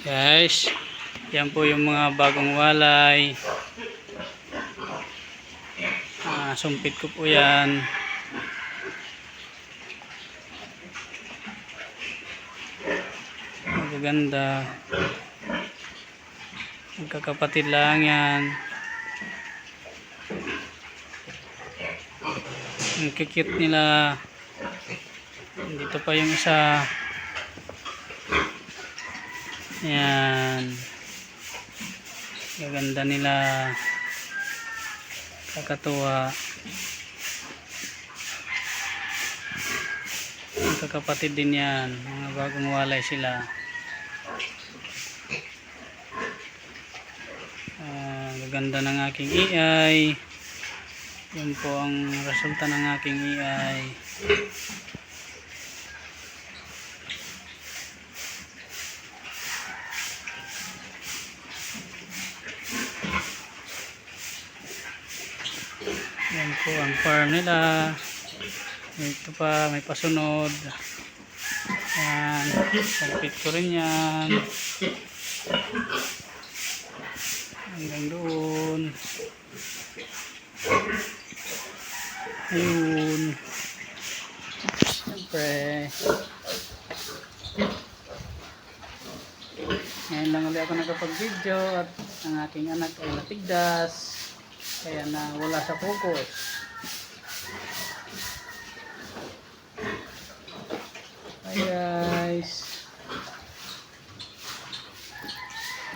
Guys, yan po yung mga bagong walay. Sumpit ko po yan. Magaganda. Magkakapatid lang yan. Ang kikit nila. Dito pa yung isa. Yan. Gaganda nila. Kakatuwa. Magkakapatid din yan. Mga bagong walay sila. Gaganda ng aking AI. Yun po ang resulta ng aking AI. Yan po ang farm nila. Ito pa, may pasunod. Yan, complete ko rin yan. Hanggang doon. Ayun. Siyempre. Ngayon lang ulit ako nakapag-video at ang aking anak ay natigdas. Kaya na wala sa focus. Hi guys.